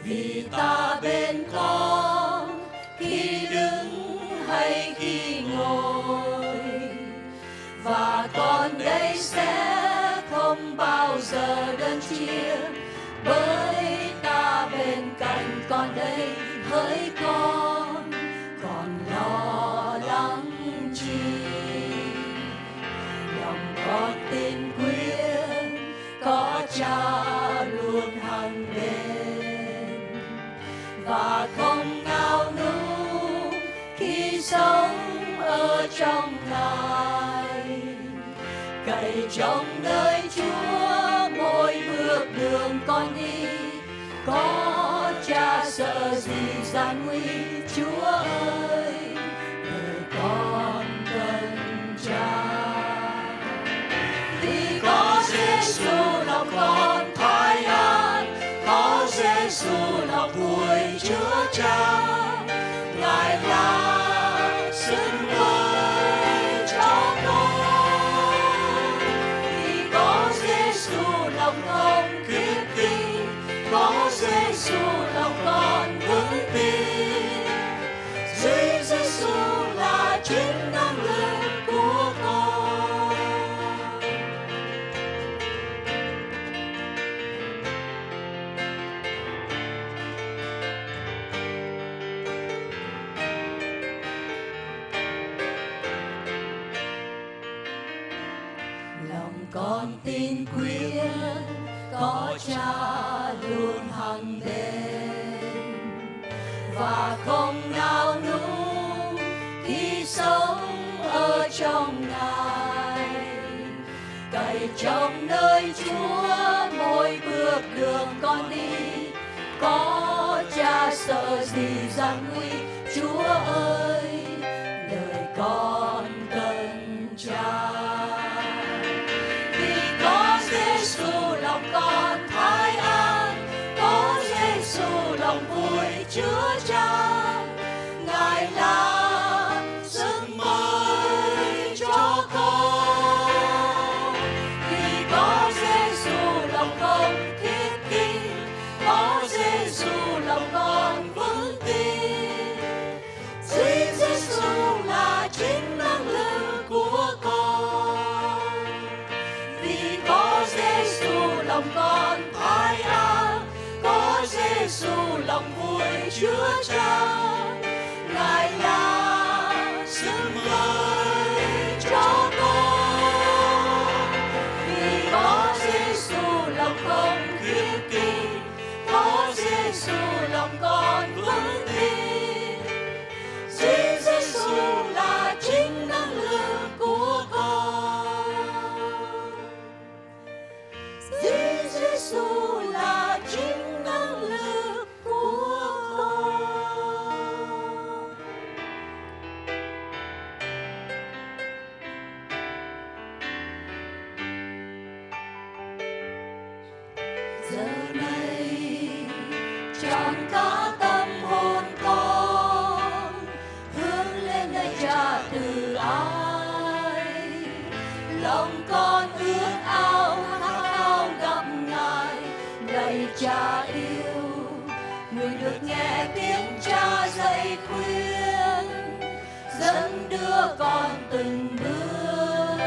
vì ta bên con khi đứng hay khi ngồi, và con đây sẽ không bao giờ đơn chia, bởi ta bên cạnh con đây. Hỡi con, còn lo lắng chi? Lòng con tin quyết có Cha luôn hằng bên, và không ngao núng khi sống ở trong Ngài. Cậy trong nơi Chúa mỗi bước đường con đi, có Cha sợ gì gian nguy. Chúa ơi, đời con cần Cha. Vì có Giêsu lòng con thái an, có Giêsu lòng vui chứa chan. Ngài là sức mới cho con. Vì có Giêsu lòng con kiên định, có Giêsu lòng con vững tin. Giêsu là chính năng lực của con. Lòng con tin quyết có Cha luôn hằng bên, và không nao núng khi sống ở trong Ngài. Cậy trong nơi Chúa mỗi bước đường con đi, có Cha sợ gì gian nguy. Chúa ơi, đời con cần Cha. Vì có Giêsu lòng con thái an, có Giêsu lòng vui chứa chan. Ngài là sức mới cho con. Vì có Giêsu lòng con thiết kinh, có Giêsu lòng con vững tin. Giêsu là chính năng lực của con. Vì có Giêsu lòng con thái an, có Giêsu lòng vui chứa chan. Ngài là sức mới cho con. Vì có Giêsu lòng con kiên định, có Giêsu lòng con vững tin. Giêsu là chính năng lực của con. Giêsu là chính năng lực của con. Giờ này trọn cả tâm hồn con hướng lên nơi Cha từ ái. Lòng con ước ao khát khao gặp Ngài, lạy Cha yêu, nguyện được nghe tiếng Cha dạy khuyên, dẫn đưa con từng bước,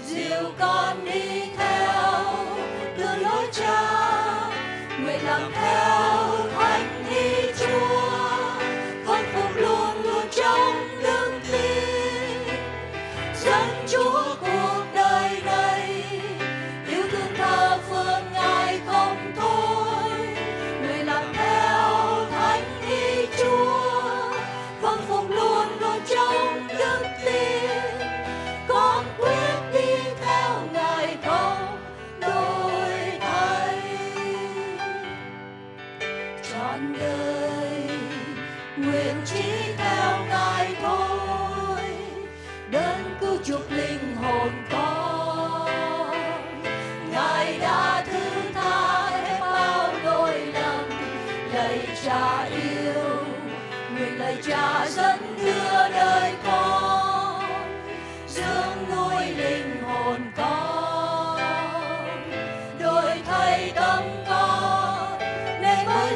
dìu con đi theo đường lối Cha. Nguyện làm theo thánh ý Chúa, khâm phục luôn luôn trong đức tin, dẫn Chúa cuộc đời này, yêu thương tha phương Ngài không thôi. Nguyện làm theo thánh ý Chúa, khâm phục luôn luôn trong đức tin, con quyết đi theo Ngài không đổi thay. Trọn đời nguyện chỉ theo Ngài thôi, đơn cứu chuộc linh hồn con. Ngài đã thứ tha hết bao lỗi lầm, lạy Cha yêu, nguyện lạy Cha dẫn đưa đời con, dưỡng nuôi linh hồn con, đổi thay tâm con nên mới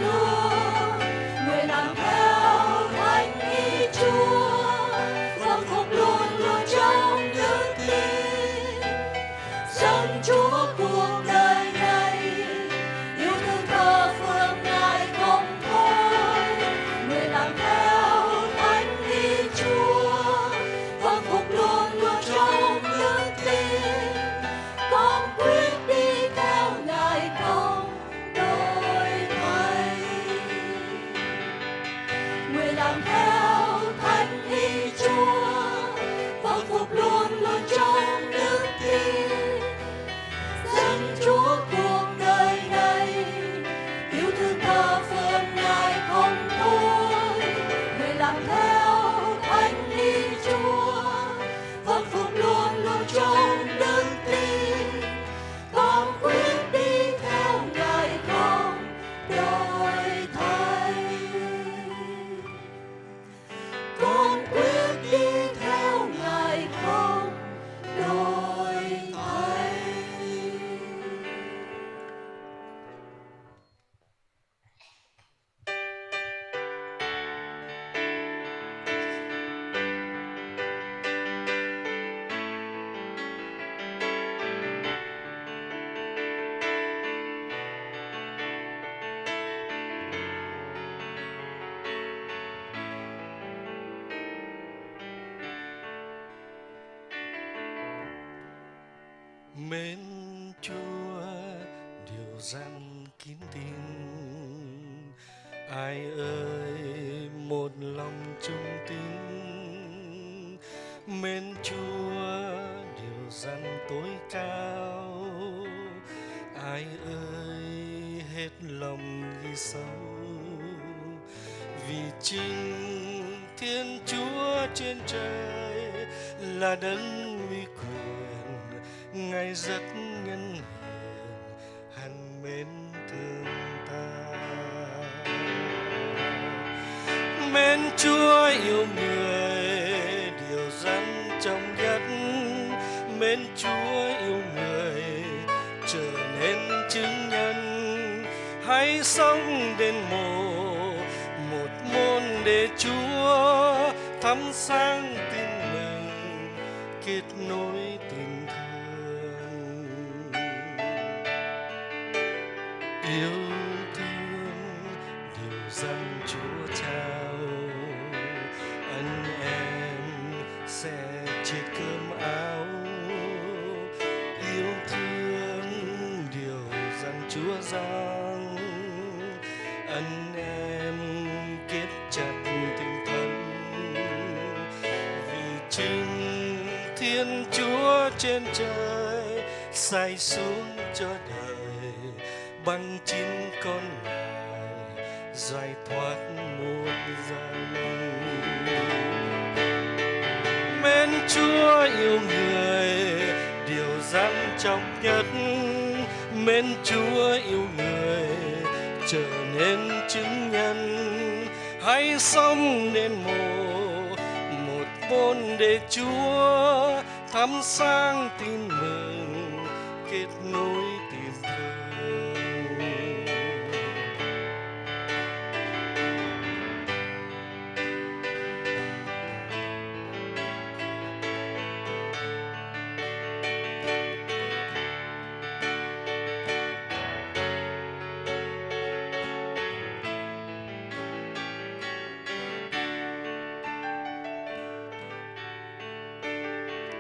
Mến Chúa điều gian kín tin, ai ơi một lòng trung tín. Mến Chúa điều gian tối cao, ai ơi hết lòng ghi sâu. Vì chính Thiên Chúa trên trời là đấng uy quyền, Ngài rất nhân hiền, hằng mến thương ta. Mến Chúa yêu người điều răn trọng nhất, mến Chúa yêu người trở nên chứng nhân. Hãy sống đến một môn để Chúa thắp sáng tin mừng, kết nối tình thương. Yêu thương điều răn Chúa trao, anh em sẽ chia cơm áo. Yêu thương điều răn Chúa giang, anh em kết chặt tình thân. Vì chính Thiên Chúa trên trời sai xuống cho đời bằng chính con Ngài giải thoát muôn dân. Mến Chúa yêu người điều răn trọng nhất, mến Chúa yêu người trở nên chứng nhân. Hãy sống nên một môn để Chúa thắp sáng tin mừng, kết nối tình thương.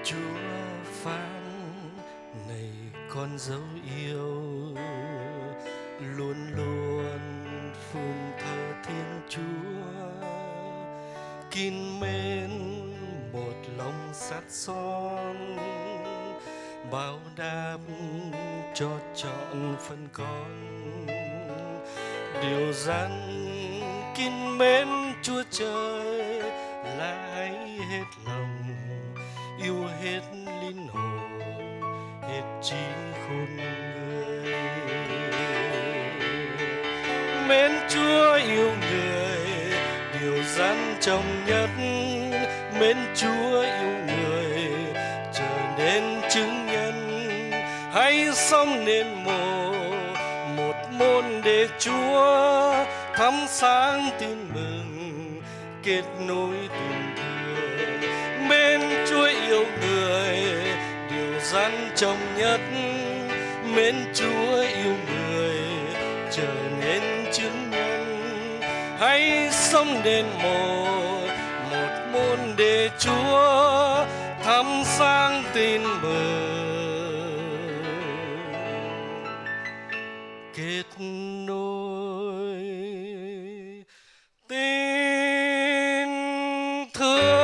Chúa phán này con dấu yêu, luôn luôn phụng thờ Thiên Chúa. Kín mến một lòng sát son, báo đáp cho trọn phần con. Điều răn kín mến Chúa trời là hãy hết lòng yêu hết linh hồn, hết trí khôn người. Mến Chúa yêu người điều răn trọng nhất, mến Chúa yêu người trở nên chứng nhân. Hãy sống nên một môn để Chúa thắp sáng tin mừng, kết nối tình thương. Mến Chúa yêu người điều răn trọng nhất, mến Chúa yêu người trở nên chứng nhân. Hãy sống nên một môn để Chúa thắp sáng tin mừng, kết nối tình thương.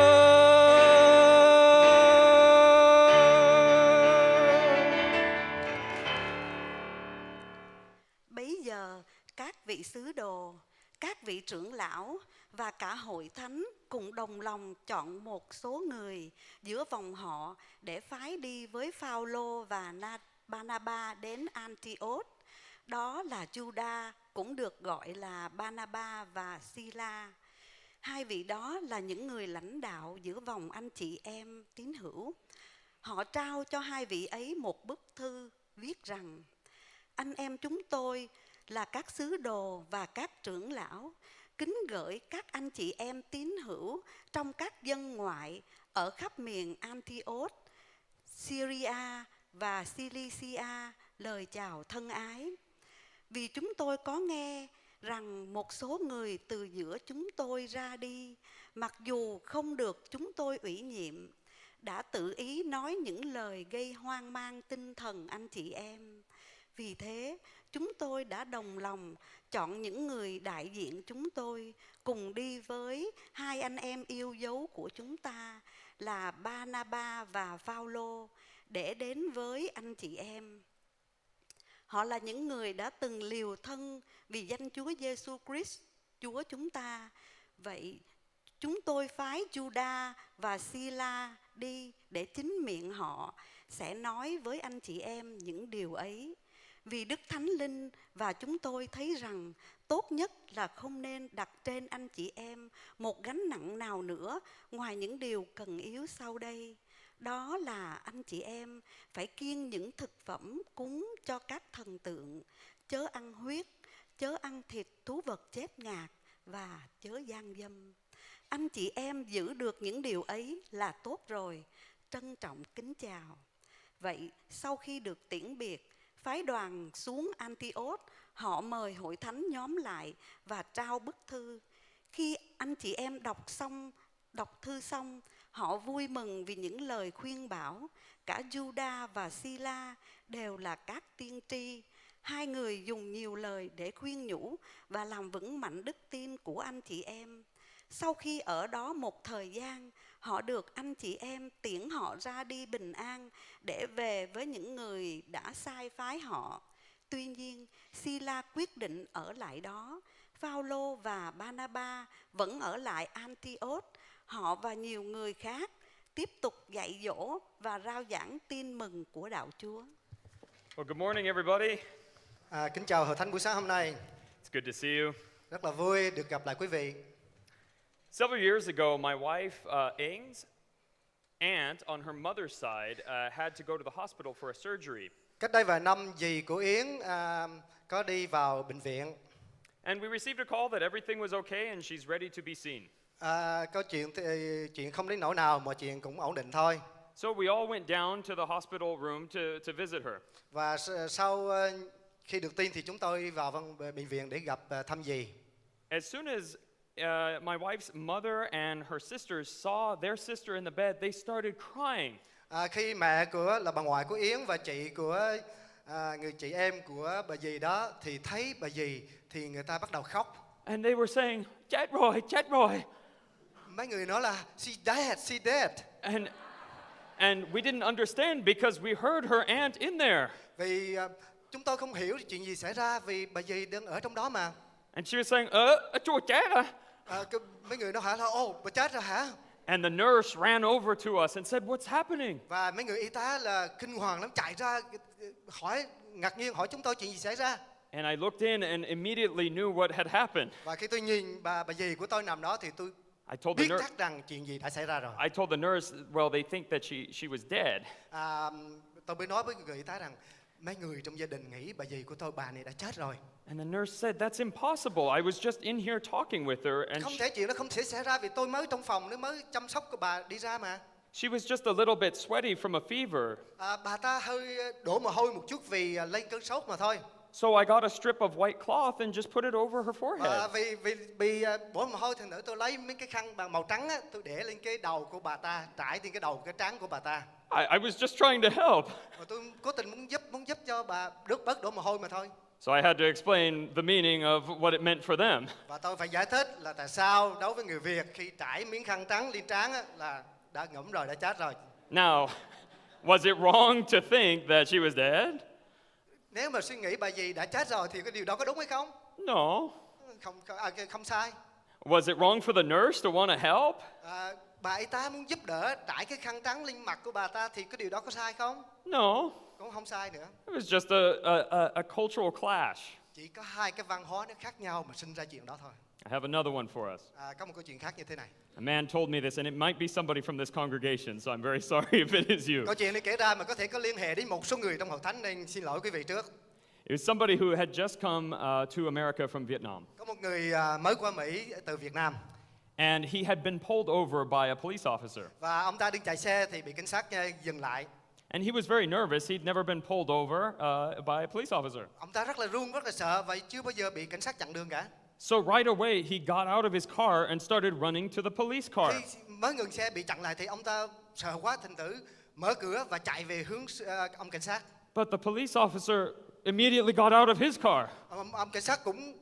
Bấy giờ các vị sứ đồ, các vị trưởng lão và cả hội thánh cùng đồng lòng chọn một số người giữa vòng họ để phái đi với Phao-lô và Ba-na-ba đến Antioch. Đó là Giu-đa, cũng được gọi là Ba-na-ba và Si-la. Hai vị đó là những người lãnh đạo giữa vòng anh chị em tín hữu. Họ trao cho hai vị ấy một bức thư viết rằng: anh em chúng tôi là các sứ đồ và các trưởng lão kính gửi các anh chị em tín hữu trong các dân ngoại ở khắp miền Antioch, Syria và Cilicia lời chào thân ái. Vì chúng tôi có nghe rằng một số người từ giữa chúng tôi ra đi, mặc dù không được chúng tôi ủy nhiệm, đã tự ý nói những lời gây hoang mang tinh thần anh chị em. Vì thế, chúng tôi đã đồng lòng chọn những người đại diện chúng tôi cùng đi với hai anh em yêu dấu của chúng ta là Ba-na-ba và Phao-lô để đến với anh chị em. Họ là những người đã từng liều thân vì danh Chúa Giêsu Christ, Chúa chúng ta. Vậy chúng tôi phái Juda và Sila đi để chính miệng họ sẽ nói với anh chị em những điều ấy. Vì Đức Thánh Linh và chúng tôi thấy rằng tốt nhất là không nên đặt trên anh chị em một gánh nặng nào nữa ngoài những điều cần yếu sau đây. Đó là anh chị em phải kiêng những thực phẩm cúng cho các thần tượng, chớ ăn huyết, chớ ăn thịt thú vật chết ngạt và chớ gian dâm. Anh chị em giữ được những điều ấy là tốt rồi. Trân trọng kính chào. Vậy sau khi được tiễn biệt, phái đoàn xuống Antioch, họ mời hội thánh nhóm lại và trao bức thư. Khi anh chị em đọc thư xong, họ vui mừng vì những lời khuyên bảo. Cả Juda và Sila đều là các tiên tri. Hai người dùng nhiều lời để khuyên nhủ và làm vững mạnh đức tin của anh chị em. Sau khi ở đó một thời gian, họ được anh chị em tiễn họ ra đi bình an để về với những người đã sai phái họ. Tuy nhiên, Sila quyết định ở lại đó. Phao-lô và Ba-na-ba vẫn ở lại Antioch. Họ và nhiều người khác tiếp tục dạy dỗ và rao giảng tin mừng của đạo Chúa. Well, good morning, everybody. Kính chào hội thánh buổi sáng hôm nay. It's good to see you. Rất là vui được gặp lại quý vị. Several years ago, my wife, Eng's aunt on her mother's side had to go to the hospital for a surgery. Cách đây vài năm, dì của Yến có đi vào bệnh viện. And we received a call that everything was okay and she's ready to be seen. Có chuyện không đến nỗi nào, mọi chuyện cũng ổn định thôi. So we all went down to the hospital room to visit her. Và sau khi được tin thì chúng tôi vào bệnh viện để gặp thăm dì. As soon as my wife's mother and her sisters saw their sister in the bed, they started crying. Khi mẹ là bà ngoại của Yến và chị của người chị em của bà dì đó thì thấy bà dì thì người ta bắt đầu khóc. And they were saying, chết rồi. Mấy người nói là she dead. And we didn't understand because we heard her aunt in there. Vì chúng tôi không hiểu chuyện gì xảy ra vì bà dì đang ở trong đó mà. And she was saying, chua chết à? Mấy người nó hỏi là, bà chết rồi hả? And the nurse ran over to us and said, what's happening? Và mấy người y tá là kinh hoàng lắm, chạy ra ngạc nhiên hỏi chúng tôi chuyện gì xảy ra. And I looked in and immediately knew what had happened. Và khi tôi nhìn bà dì của tôi nằm đó thì tôi biết chắc rằng chuyện gì đã xảy ra rồi. I told the nurse, well, they think that she was dead. Tôi mới nói với người y tá rằng mấy người trong gia đình nghĩ bà dì của tôi, bà này đã chết rồi. And the nurse said, that's impossible. I was just in here talking with her. And không thể chuyện đó không thể xảy ra vì tôi mới trong phòng, nó mới chăm sóc của bà đi ra mà. she was just a little bit sweaty from a fever. Bà ta hơi đổ mồ hôi một chút vì lên cơn sốt mà thôi. So I got a strip of white cloth and just put it over her forehead. Vì đổ mồ hôi thì nữa tôi lấy mấy cái khăn bằng màu trắng á, tôi để lên cái đầu của bà ta, trải trên cái đầu cái trán của bà ta. I was just trying to help. Tôi cố tình muốn giúp cho bà bớt đổ mồ hôi mà thôi. So I had to explain the meaning of what it meant for them. Và tôi phải giải thích là tại sao đối với người Việt khi trải miếng khăn trắng lên trán á, là đã ngủm rồi, đã chết rồi. Now, was it wrong to think that she was dead? Nếu mà suy nghĩ bà dì đã chết rồi thì cái điều đó có đúng hay không? No. Không sai. Was it wrong for the nurse to want to help? Bà y tá muốn giúp đỡ trải cái khăn trắng lên mặt của bà ta thì cái điều đó có sai không? No. Cũng không sai nữa. It was just a cultural clash. Chỉ có hai cái văn hóa nó khác nhau mà sinh ra chuyện đó thôi. I have another one for us. Có một câu chuyện khác như thế này. A man told me this, and it might be somebody from this congregation, so I'm very sorry if it is you. Câu chuyện này kể ra mà có thể có liên hệ đến một số người trong hội thánh nên xin lỗi quý vị trước. It was somebody who had just come to America from Vietnam. Có một người mới qua Mỹ từ Việt Nam. And he had been pulled over by a police officer. Và ông ta đang chạy xe thì bị cảnh sát dừng lại. And he was very nervous. He'd never been pulled over by a police officer. Ông ta rất là run, rất là sợ, vậy chưa bao giờ bị cảnh sát chặn đường cả. So right away, he got out of his car and started running to the police car. Khi mới ngừng xe bị chặn lại thì ông ta sợ quá, thành thử mở cửa và chạy về hướng ông cảnh sát. But the police officer immediately got out of his car Ông cảnh sát cũng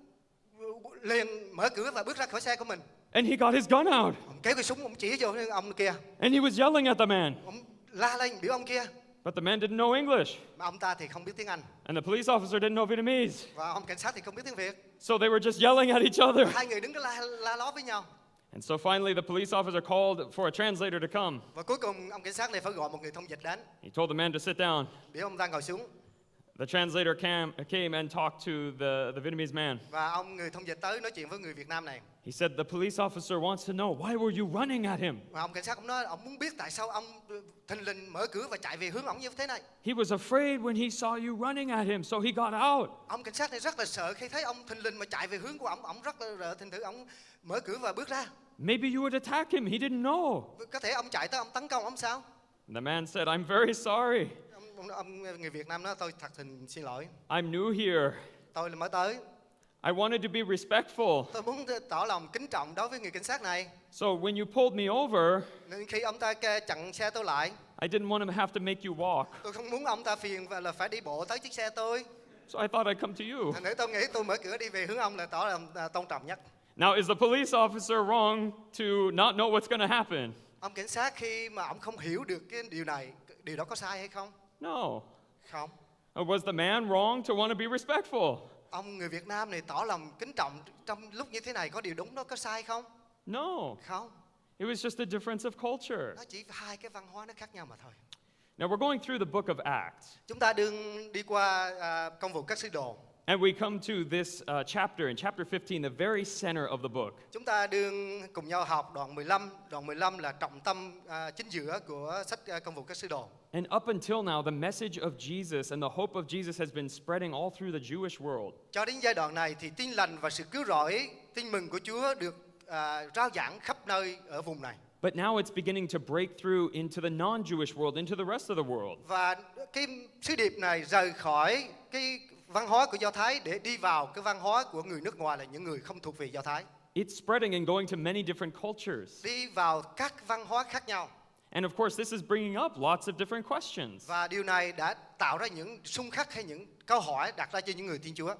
liền mở cửa và bước ra khỏi xe của mình. and he got his gun out Ông kéo cái súng, ông chỉ vô ông kia, and he was yelling at the man. ông la lên biểu ông kia, But the man didn't know English mà ông ta thì không biết tiếng Anh and the police officer didn't know Vietnamese. và ông cảnh sát thì không biết tiếng Việt. So they were just yelling at each other. Hai người đứng đó la ló với nhau. And so finally the police officer called for a translator to come. Và cuối cùng ông cảnh sát này phải gọi một người thông dịch đến, He told the man to sit down. biểu ông ta ngồi xuống. The translator came and talked to the Vietnamese man. Và ông người thông dịch tới nói chuyện với người Việt Nam này. He said the police officer wants to know, why were you running at him? Và ông cảnh sát cũng nói ông muốn biết tại sao ông thình lình mở cửa và chạy về hướng ông như thế này. He was afraid when he saw you running at him, so he got out. Ông cảnh sát này rất là sợ khi thấy ông thình lình mà chạy về hướng của ông rất là sợ, thành thử ông mở cửa và bước ra. Maybe you would attack him. He didn't know. Có thể ông chạy tới ông tấn công ông sao? The man said, I'm very sorry. Ông người Việt Nam nói tôi thật tình xin lỗi. I'm new here. Tôi là mới tới. I wanted to be respectful. Tôi muốn tỏ lòng kính trọng đối với người cảnh sát này. So when you pulled me over, Nên khi ông ta chặn xe tôi lại, I didn't want him to have to make you walk. tôi không muốn ông ta phiền và là phải đi bộ tới chiếc xe tôi. So I thought I'd come to you. Thành thử tôi nghĩ tôi mở cửa đi về hướng ông là tỏ lòng tôn trọng nhất. Now, is the police officer wrong to not know what's going to happen? Ông cảnh sát khi mà ông không hiểu được cái điều này, điều đó có sai hay không? No. Không. Was the man wrong to want to be respectful? Ông người Việt Nam này tỏ lòng kính trọng trong lúc như thế này có điều đúng đó, có sai không? No. Không. It was just a difference of culture. Nó chỉ hai cái văn hóa nó khác nhau mà thôi. Now, we're going through the book of Acts. Chúng ta đi qua công vụ các sứ đồ. And we come to this chapter, in chapter 15, the very center of the book. Chúng ta đương cùng nhau học đoạn 15. Đoạn 15 là trọng tâm chính giữa của sách công vụ các sứ đồ. And up until now, the message of Jesus and the hope of Jesus has been spreading all through the Jewish world. Cho đến giai đoạn này thì tin lành và sự cứu rỗi, tin mừng của Chúa được rao giảng khắp nơi ở vùng này. But now it's beginning to break through into the non-Jewish world, into the rest of the world. Và cái sứ điệp này rời khỏi cái văn hóa của Do Thái để đi vào cái văn hóa của người nước ngoài, là những người không thuộc về Do Thái. It's spreading and going to many different cultures. Đi vào các văn hóa khác nhau. And of course, this is bringing up lots of different questions. Và điều này đã tạo ra những xung khắc hay những câu hỏi đặt ra cho những người tin Chúa.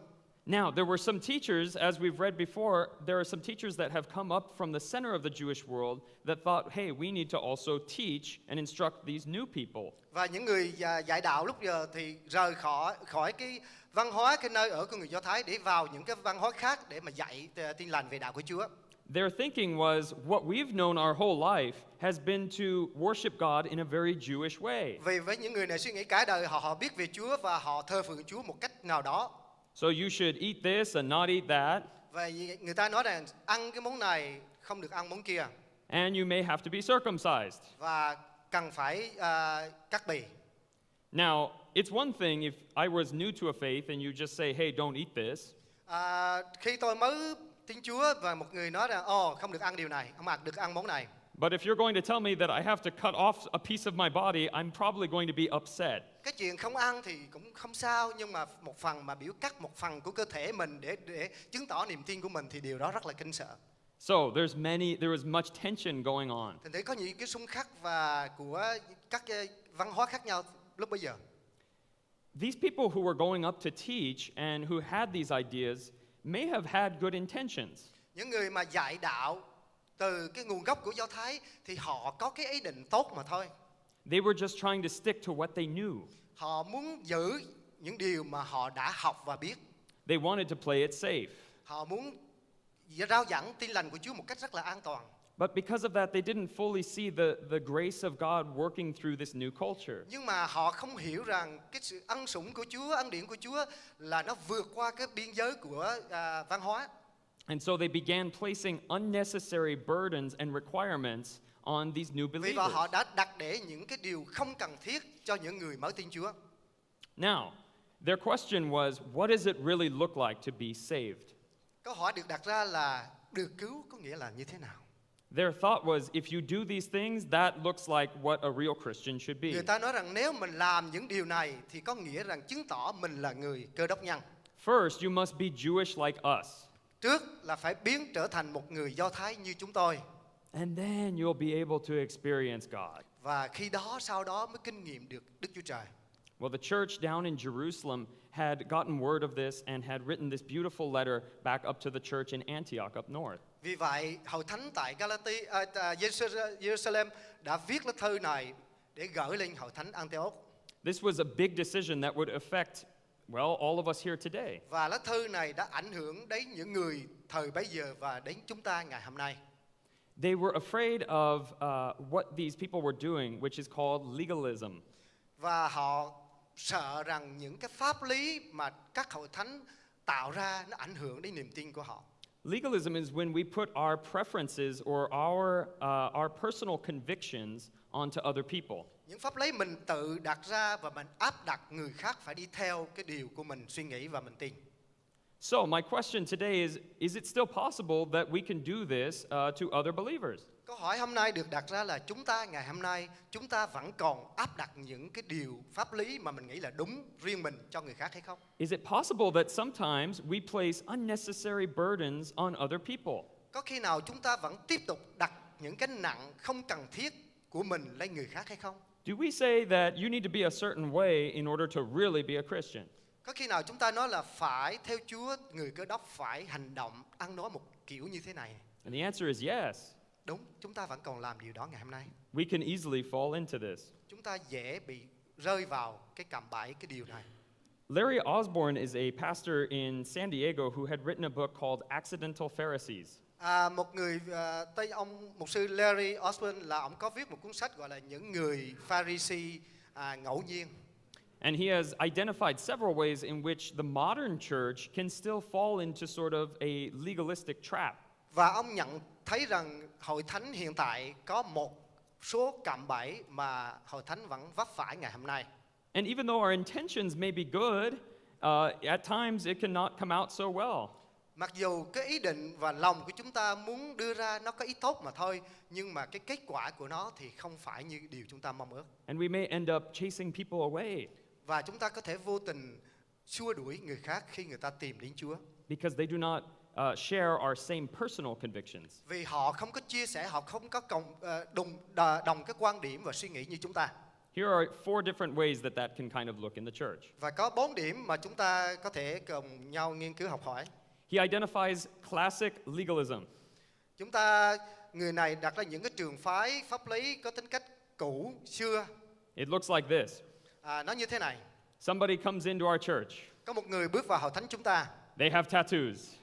Now, there were some teachers, as we've read before, there are some teachers that have come up from the center of the Jewish world that thought, hey, we need to also teach and instruct these new people. Và những người dạy đạo lúc giờ thì rời khỏi cái văn hóa, cái nơi ở của người Do Thái để vào những cái văn hóa khác để mà dạy tin lành về đạo của Chúa. Their thinking was, what we've known our whole life has been to worship God in a very Jewish way. Vì với những người này suy nghĩ cả đời họ biết về Chúa và họ thờ phượng Chúa một cách nào đó. So you should eat this and not eat that. Và người ta nói rằng ăn cái món này không được ăn món kia. And you may have to be circumcised. Và cần phải cắt bì. Now, it's one thing if I was new to a faith and you just say, hey, don't eat this. Khi tôi mới tin Chúa và một người nói rằng không được ăn điều này, không được ăn món này. But if you're going to tell me that I have to cut off a piece of my body, I'm probably going to be upset. Cái chuyện không ăn thì cũng không sao, nhưng mà một phần mà biểu cắt một phần của cơ thể mình để chứng tỏ niềm tin của mình thì điều đó rất là kinh sợ. So there was much tension going on. Thành thấy có những cái xung khắc và của các văn hóa khác nhau lúc bây giờ. These people who were going up to teach and who had these ideas may have had good intentions. Những người mà dạy đạo từ cái nguồn gốc của Do Thái thì họ có cái ý định tốt mà thôi. They were just trying to stick to what they knew. Họ muốn giữ những điều mà họ đã học và biết. They wanted to play it safe. Họ muốn rao giảng tin lành của Chúa một cách rất là an toàn. But because of that, they didn't fully see the grace of God working through this new culture. Nhưng mà họ không hiểu rằng cái sự ân sủng của Chúa, ân điển của Chúa là nó vượt qua cái biên giới của văn hóa. And so they began placing unnecessary burdens and requirements on these new Vì vậy believers. họ đã đặt để những cái điều không cần thiết cho những người mới tin Chúa. Now, their question was, what does it really look like to be saved? Câu hỏi được đặt ra là được cứu có nghĩa là như thế nào? Their thought was, if you do these things, that looks like what a real Christian should be. Người ta nói rằng nếu mình làm những điều này thì có nghĩa rằng chứng tỏ mình là người Cơ Đốc nhân. First, you must be Jewish like us. Trước là phải biến trở thành một người Do Thái như chúng tôi. And then you'll be able to experience God. và khi đó sau đó mới kinh nghiệm được Đức Chúa Trời. Well, the church down in Jerusalem had gotten word of this and had written this beautiful letter back up to the church in Antioch up north. Vì vậy, hội thánh tại Jerusalem đã viết lá thư này để gửi lên hội thánh Antioch. This was a big decision that would affect, well, all of us here today. Và lá thư này đã ảnh hưởng đến những người thời bấy giờ và đến chúng ta ngày hôm nay. They were afraid of what these people were doing, which is called legalism. Và họ sợ rằng những cái pháp lý mà các hội thánh tạo ra nó ảnh hưởng đến niềm tin của họ. Legalism is when we put our preferences or our personal convictions onto other people. Những pháp lý mình tự đặt ra và mình áp đặt người khác phải đi theo cái điều của mình suy nghĩ và mình tin. So my question today is it still possible that we can do this to other believers? Câu hỏi hôm nay được đặt ra là ngày hôm nay chúng ta vẫn còn áp đặt những cái điều pháp lý mà mình nghĩ là đúng riêng mình cho người khác hay không? Is it possible that sometimes we place unnecessary burdens on other people? Có khi nào chúng ta vẫn tiếp tục đặt những cái nặng không cần thiết của mình lên người khác hay không? Do we say that you need to be a certain way in order to really be a Christian? Có khi nào chúng ta nói là phải theo Chúa, người Cơ Đốc phải hành động, ăn nói một kiểu như thế này? And the answer is yes. Đúng, chúng ta vẫn còn làm điều đó ngày hôm nay. We can easily fall into this. Chúng ta dễ bị rơi vào cái cạm bẫy cái điều này. Larry Osborne is a pastor in San Diego who had written a book called Accidental Pharisees. Một người ông mục sư Larry Osborne là ông có viết một cuốn sách gọi là những người Pharisee ngẫu nhiên. And he has identified several ways in which the modern church can still fall into sort of a legalistic trap. Và ông nhận thấy rằng hội thánh hiện tại có một số cạm bẫy mà hội thánh vẫn vấp phải ngày hôm nay. And even though our intentions may be good, at times it cannot come out so well. Mặc dù cái ý định và lòng của chúng ta muốn đưa ra nó có ý tốt mà thôi, nhưng mà cái kết quả của nó thì không phải như điều chúng ta mong ước. And we may end up chasing people away Và chúng ta có thể vô tình xua đuổi người khác khi người ta tìm đến Chúa. because they do not share our same personal convictions. Vì họ không có chia sẻ, họ không có đồng cái quan điểm và suy nghĩ như chúng ta. Here are 4 different ways that can kind of look in the church. Và có 4 điểm mà chúng ta có thể cùng nhau nghiên cứu học hỏi. He identifies classic legalism. Người này đặt ra những cái trường phái pháp lý có tính cách cũ xưa. It looks like this. Nó như thế này. Somebody comes into our church. Có một người bước vào hội thánh chúng ta. They have tattoos.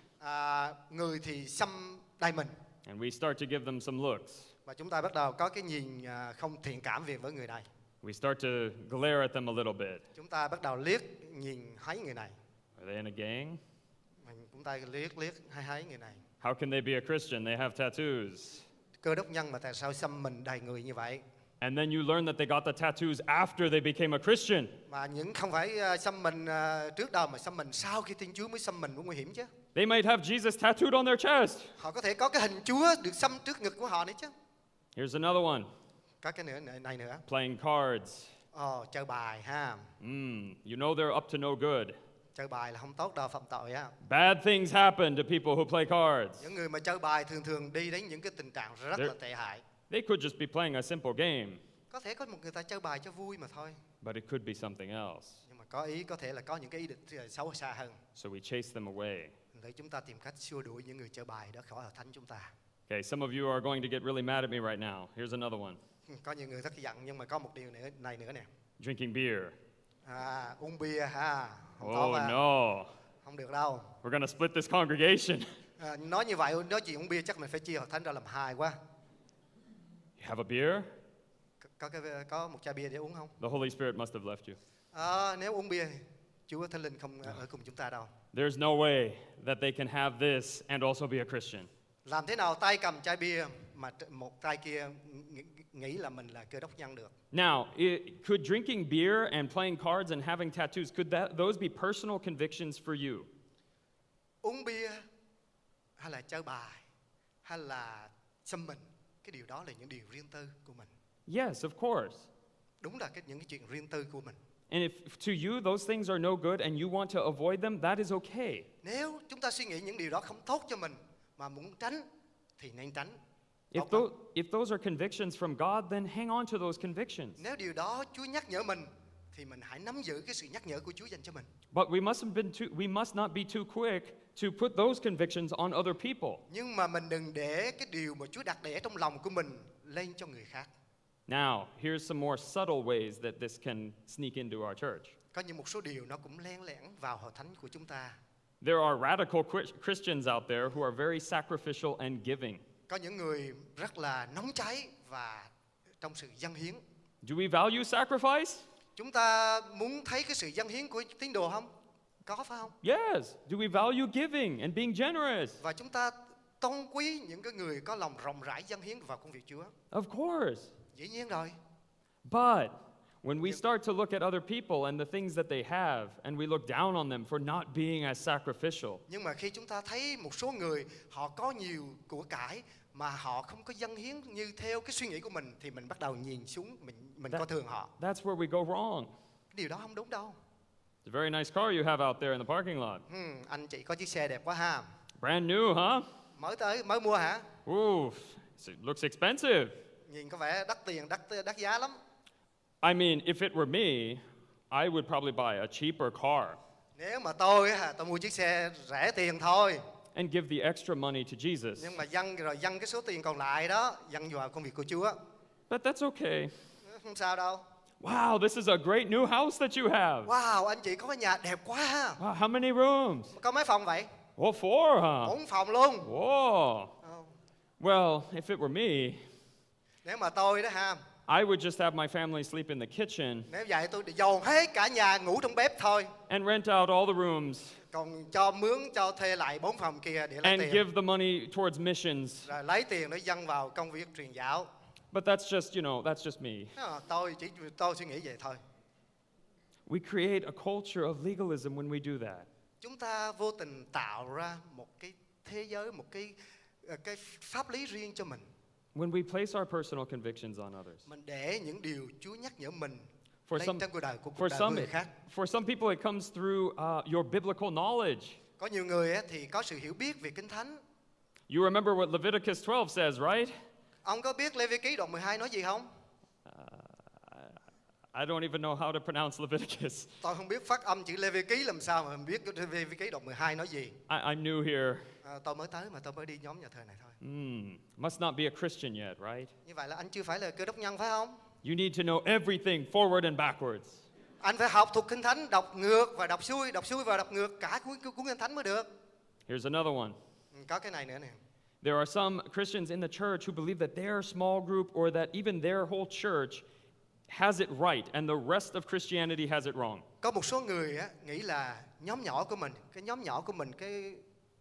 Người thì xăm đai mình. And we start to give them some looks. Và chúng ta bắt đầu có cái nhìn không thiện cảm về với người này. We start to glare at them a little bit. Chúng ta bắt đầu liếc nhìn thấy người này. Are they in a gang? Chúng ta liếc thấy người này. How can they be a Christian? They have tattoos. Cơ đốc nhân mà tại sao xăm mình đầy người như vậy? And then you learn that they got the tattoos after they became a Christian. Mà những không phải xăm mình trước đầu mà xăm mình sau khi tin Chúa mới xăm mình, cũng nguy hiểm chứ. They might have Jesus tattooed on their chest. Họ có thể có cái hình Chúa được xăm trước ngực của họ nữa chứ. Here's another one. Có cái này nữa. Playing cards. Chơi bài ha. You know they're up to no good. Chơi bài là không tốt đâu, phạm tội á. Bad things happen to people who play cards. Những người mà chơi bài thường đi đến những cái tình trạng rất là tệ hại. They could just be playing a simple game. Có thể có một người ta chơi bài cho vui mà thôi. But it could be something else. Nhưng mà có thể là có những cái ý định xấu xa hơn. So we chase them away. Để chúng ta tìm cách xua đuổi những người chơi bài đó khỏi hội thánh chúng ta. Okay, some of you are going to get really mad at me right now. Here's another one. Có nhiều người rất giận, nhưng mà có một điều này nữa nè. Drinking beer. Uống bia ha. Oh no. Không được đâu. We're going to split this congregation. Nói như vậy, nói chuyện uống bia chắc mình phải chia hội thánh ra làm hai quá. You have a beer? Có một chai bia để uống không? The Holy Spirit must have left you. Nếu uống bia, Chúa Thánh Linh không ở cùng chúng ta đâu. There's no way that they can have this and also be a Christian. Làm thế nào tay cầm chai bia mà một tay kia nghĩ là mình là Cơ đốc nhân được? Now, could drinking beer and playing cards and having tattoos, could those be personal convictions for you? Uống bia hay là chơi bài hay là xăm mình, cái điều đó là những điều riêng tư của mình. Yes, of course. Đúng là những cái chuyện riêng tư của mình. And if to you those things are no good and you want to avoid them, that is okay. Nếu chúng ta suy nghĩ những điều đó không tốt cho mình mà muốn tránh thì nên tránh. If those are convictions from God, then hang on to those convictions. Nếu điều đó Chúa nhắc nhở mình thì mình hãy nắm giữ cái sự nhắc nhở của Chúa dành cho mình. But we must not be too quick to put those convictions on other people. Nhưng mà mình đừng để cái điều mà Chúa đặt để trong lòng của mình lên cho người khác. Now, here's some more subtle ways that this can sneak into our church. Có những một số điều nó cũng len lẻn vào hội thánh của chúng ta. There are radical Christians out there who are very sacrificial and giving. Có những người rất là nóng cháy và trong sự dâng hiến. Do we value sacrifice? Chúng ta muốn thấy cái sự dâng hiến của tín đồ không? Có phải không? Yes. Do we value giving and being generous? Và chúng ta tôn quý những cái người có lòng rộng rãi dâng hiến vào công việc Chúa. Of course. Dĩ nhiên rồi. But when we start to look at other people and the things that they have, and we look down on them for not being as sacrificial, Nhưng mà khi chúng ta thấy một số người họ có nhiều của cải mà họ không có dâng hiến như theo cái suy nghĩ của mình thì mình bắt đầu nhìn xuống, mình coi thường họ. that's where we go wrong. Cái điều đó không đúng đâu. It's a very nice car you have out there in the parking lot. Anh chị có chiếc xe đẹp quá ha. Brand new, huh? Mới mua hả? Ooh, it looks expensive. Nhìn có vẻ đắt tiền, đắt giá lắm. I mean, if it were me, I would probably buy a cheaper car Nếu mà tôi mua chiếc xe rẻ tiền thôi. and give the extra money to Jesus. Nhưng mà dâng cái số tiền còn lại đó, dâng vào công việc của Chúa. But that's okay. Không sao đâu. Wow, this is a great new house that you have. Wow, anh chị có cái nhà đẹp quá ha. Wow, how many rooms? Có mấy phòng vậy? Oh, 4, huh? 4 phòng luôn. Whoa. Well, if it were me, Nếu mà tôi đó ha, I would just have my family sleep in the kitchen nếu vậy tôi dồn hết cả nhà ngủ trong bếp thôi. and rent out all the rooms Còn cho thuê lại 4 phòng kia để lấy and tiền. give the money towards missions. Rồi lấy tiền để dâng vào công việc truyền giáo. But that's just, that's just me. Tôi suy nghĩ vậy thôi. We create a culture of legalism when we do that. Chúng ta vô tình tạo ra một cái thế giới, một cái pháp lý riêng cho mình. When we place our personal convictions on others. Mình để những điều Chúa nhắc nhở mình For lên some, trên cuộc đời của người khác. for some people, it comes through your biblical knowledge. Có nhiều người thì có sự hiểu biết về Kinh Thánh. You remember what Leviticus 12 says, right? Ông có biết Lê Vi Ký đoạn 12 nói gì không? I don't even know how to pronounce Leviticus. Tôi không biết phát âm chữ Lê Vi Ký làm sao mà mình biết cái Lê Vi Ký đoạn 12 nói gì. I'm new here. Tôi mới tới mà tôi mới đi nhóm nhà thờ này thôi. Must not be a Christian yet, right? Như vậy là anh chưa phải là cơ đốc nhân phải không? You need to know everything forward and backwards. Anh phải học thuộc Kinh Thánh, đọc ngược và đọc xuôi và đọc ngược cả cuốn Kinh Thánh mới được. Here's another one. Có cái này nữa nè. There are some Christians in the church who believe that their small group or that even their whole church has it right and the rest of Christianity has it wrong. Có một số người nghĩ là nhóm nhỏ của mình, cái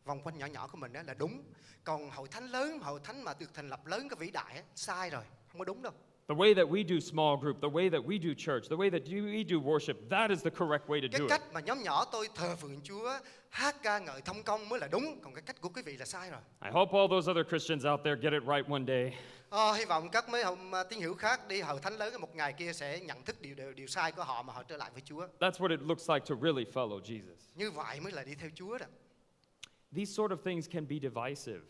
vòng quanh nhỏ của mình là đúng. Còn hội thánh lớn, hội thánh mà được thành lập lớn, cái vĩ đại sai rồi, không có đúng đâu. The way that we do small group, the way that we do church, the way that we do worship, that is the correct way to Cái do it. cách mà nhóm nhỏ tôi thờ phượng Chúa, hát ca ngợi thông công mới là đúng, còn cái cách của quý vị là sai rồi. I hope all those other Christians out there get it right one day. Hy vọng các mấy tín hữu khác đi hội thánh lớn một ngày kia sẽ nhận thức điều sai của họ mà họ trở lại với Chúa. That's what it looks like to really follow Jesus. Như vậy mới là đi theo Chúa đó. These sort of things can be divisive.